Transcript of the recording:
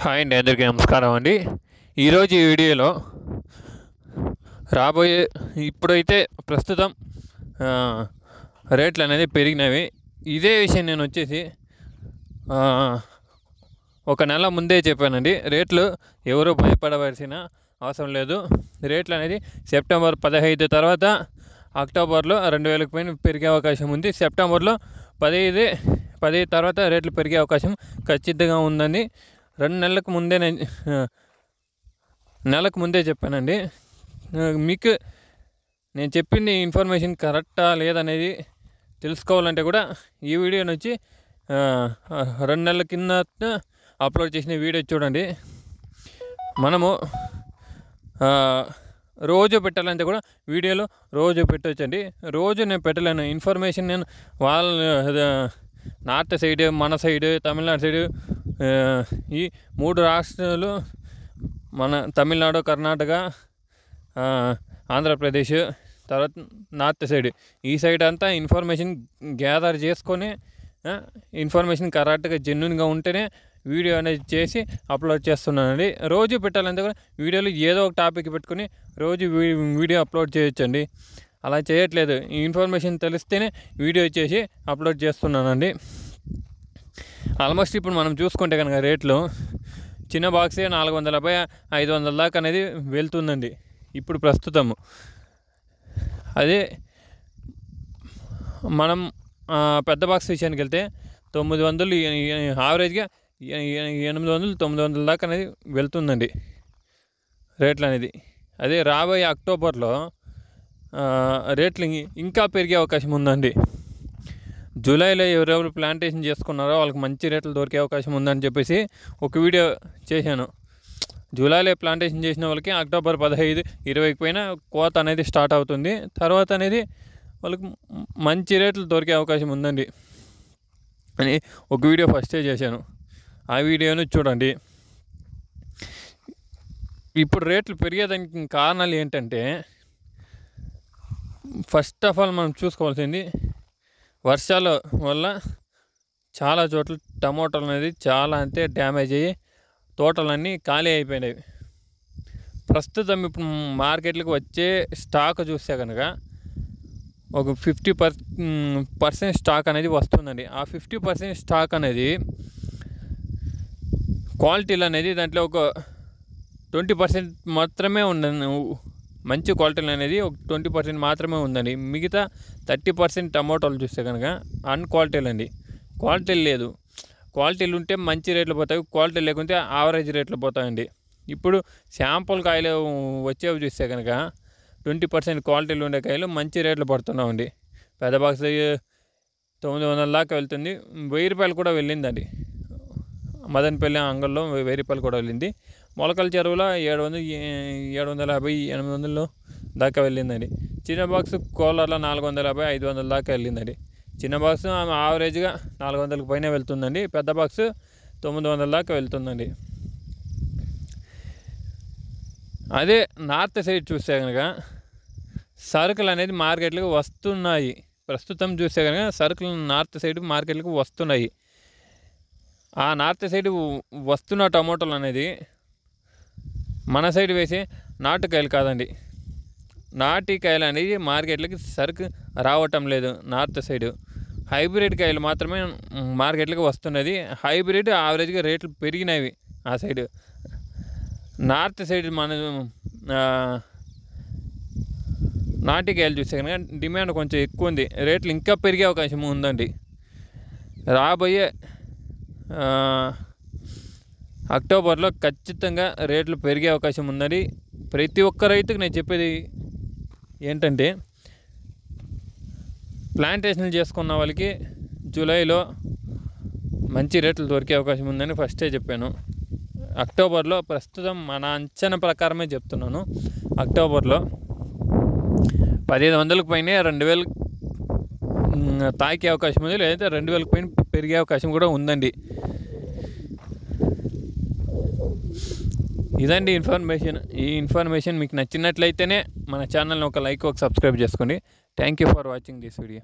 Hi అండి, అందరికీ నమస్కారం అండి. ఈరోజు ఈ వీడియోలో రాబోయే ఇప్పుడైతే ప్రస్తుతం రేట్లు అనేది పెరిగినవి. ఇదే విషయం నేను వచ్చేసి ఒక నెల ముందే చెప్పానండి. రేట్లు ఎవరు భయపడవలసిన అవసరం లేదు. రేట్లు అనేది సెప్టెంబర్ 15 తర్వాత అక్టోబర్లో 2000 పైన పెరిగే అవకాశం ఉంది. సెప్టెంబర్లో 10 తర్వాత రేట్లు పెరిగే అవకాశం ఖచ్చితంగా ఉందని 2 నెలలకు ముందే నెలకు ముందే చెప్పానండి. మీకు నేను చెప్పింది ఇన్ఫర్మేషన్ కరెక్టా లేదనేది తెలుసుకోవాలంటే కూడా ఈ వీడియో నుంచి 2 నెలల కింద అప్లోడ్ చేసిన వీడియో చూడండి. మనము రోజు పెట్టాలంటే కూడా వీడియోలో రోజు పెట్టవచ్చండి. రోజు నేను పెట్టలేను. ఇన్ఫర్మేషన్ నేను వాళ్ళ నార్త్ సైడ్, మన సైడ్, తమిళనాడు సైడు, ఈ 3 రాష్ట్రాలు, మన తమిళనాడు, కర్ణాటక, ఆంధ్రప్రదేశ్, తర్వాత నార్త్ సైడ్, ఈ సైడ్ అంతా ఇన్ఫర్మేషన్ గ్యాదర్ చేసుకొని ఇన్ఫర్మేషన్ కరెక్ట్గా జెన్యూన్గా ఉంటేనే వీడియో అనేది చేసి అప్లోడ్ చేస్తున్నానండి. రోజు పెట్టాలంటే కూడా వీడియోలో ఏదో ఒక టాపిక్ పెట్టుకొని రోజు వీడియో అప్లోడ్ చేయొచ్చండి. అలా చేయట్లేదు. ఈ ఇన్ఫర్మేషన్ తెలిస్తేనే వీడియో చేసి అప్లోడ్ చేస్తున్నానండి. ఆల్మోస్ట్ ఇప్పుడు మనం చూసుకుంటే కనుక రేట్లు చిన్న బాక్సే 450, 500 దాకా అనేది వెళ్తుందండి ఇప్పుడు ప్రస్తుతము. అదే మనం పెద్ద బాక్స్ విషయానికి వెళ్తే 900, యావరేజ్గా 800, 900 దాకా అనేది వెళ్తుందండి రేట్లు అనేది. అదే రాబోయే అక్టోబర్లో రేట్లు ఇంకా పెరిగే అవకాశం ఉందండి. జూలైలో ఎవరెవరు ప్లాంటేషన్ చేసుకున్నారో వాళ్ళకి మంచి రేట్లు దొరికే అవకాశం ఉందని చెప్పేసి ఒక వీడియో చేశాను. జూలైలో ప్లాంటేషన్ చేసిన వాళ్ళకి అక్టోబర్ 15, 20 పైన కోత అనేది స్టార్ట్ అవుతుంది. తర్వాత అనేది వాళ్ళకి మంచి రేట్లు దొరికే అవకాశం ఉందండి అని ఒక వీడియో ఫస్టే చేశాను. ఆ వీడియోను చూడండి. ఇప్పుడు రేట్లు పెరిగేదానికి కారణాలు ఏంటంటే, ఫస్ట్ ఆఫ్ ఆల్ మనం చూసుకోవాల్సింది వర్షాల వల్ల చాలా చోట్ల టమోటాలు అనేది చాలా డ్యామేజ్ అయ్యి తోటలన్నీ ఖాళీ అయిపోయినాయి. ప్రస్తుతం ఇప్పుడు మార్కెట్లకు వచ్చే స్టాక్ చూస్తే కనుక ఒక 50% స్టాక్ అనేది వస్తుందండి. ఆ 50% స్టాక్ అనేది క్వాలిటీలు అనేది దాంట్లో ఒక 20% మాత్రమే ఉందండి. మంచి క్వాలిటీలు అనేది ఒక 20% మాత్రమే ఉందండి. మిగతా 30% టమోటాలు చూస్తే కనుక అన్క్వాలిటీలు అండి. క్వాలిటీలు లేదు. క్వాలిటీలు ఉంటే మంచి రేట్లు పోతాయి, క్వాలిటీ లేకుంటే యావరేజ్ రేట్లు పోతాయండి. ఇప్పుడు శాంపుల్ కాయలు వచ్చేవి చూస్తే కనుక 20% క్వాలిటీలు ఉండే కాయలు మంచి రేట్లు పడుతున్నామండి. పెద్ద బాక్స్ 900 దాకా వెళ్తుంది. 1000 రూపాయలు కూడా వెళ్ళిందండి. మదనపల్లి అంగల్లో 1000 రూపాయలు కూడా వెళ్ళింది. మొలకల చెరువులో 750, 800 దాకా వెళ్ళిందండి. చిన్న బాక్స్ కోలార్లో 450, 500 దాకా వెళ్ళిందండి. చిన్న బాక్స్ యావరేజ్గా 400 పైన వెళ్తుందండి. పెద్ద బాక్స్ 900 దాకా వెళ్తుందండి. అదే నార్త్ సైడ్ చూస్తే కనుక సరుకులు అనేది మార్కెట్లకు వస్తున్నాయి. ప్రస్తుతం చూస్తే కనుక సరుకులు నార్త్ సైడ్ మార్కెట్లకు వస్తున్నాయి. ఆ నార్త్ సైడ్ వస్తున్న టమోటాలు అనేది మన సైడ్ వేసే నాటుకాయలు కాదండి. నాటికాయలు అనేది మార్కెట్లకి సరుకు రావటం లేదు. నార్త్ సైడ్ హైబ్రిడ్ కాయలు మాత్రమే మార్కెట్లకు వస్తున్నది. హైబ్రిడ్ యావరేజ్గా రేట్లు పెరిగినవి ఆ సైడ్. నార్త్ సైడ్ మన నాటికాయలు చూస్తే కనుక డిమాండ్ కొంచెం ఎక్కువ ఉంది. రేట్లు ఇంకా పెరిగే అవకాశం ఉందండి. రాబోయే అక్టోబర్లో ఖచ్చితంగా రేట్లు పెరిగే అవకాశం ఉందని ప్రతి ఒక్క రైతుకు నేను చెప్పేది ఏంటంటే, ప్లాంటేషన్లు చేసుకున్న వాళ్ళకి జూలైలో మంచి రేట్లు దొరికే అవకాశం ఉందని ఫస్టే చెప్పాను. అక్టోబర్లో ప్రస్తుతం మన అంచనా ప్రకారమే చెప్తున్నాను. అక్టోబర్లో 1500 పైనే 2000 తాకే అవకాశం ఉంది. లేదంటే 2000 పైన పెరిగే అవకాశం కూడా ఉందండి. ఇదండి ఇన్ఫర్మేషన్. ఈ ఇన్ఫర్మేషన్ మీకు నచ్చినట్లయితేనే మన ఛానల్ని ఒక లైక్, ఒక సబ్స్క్రైబ్ చేసుకోండి. Thank you for watching this video.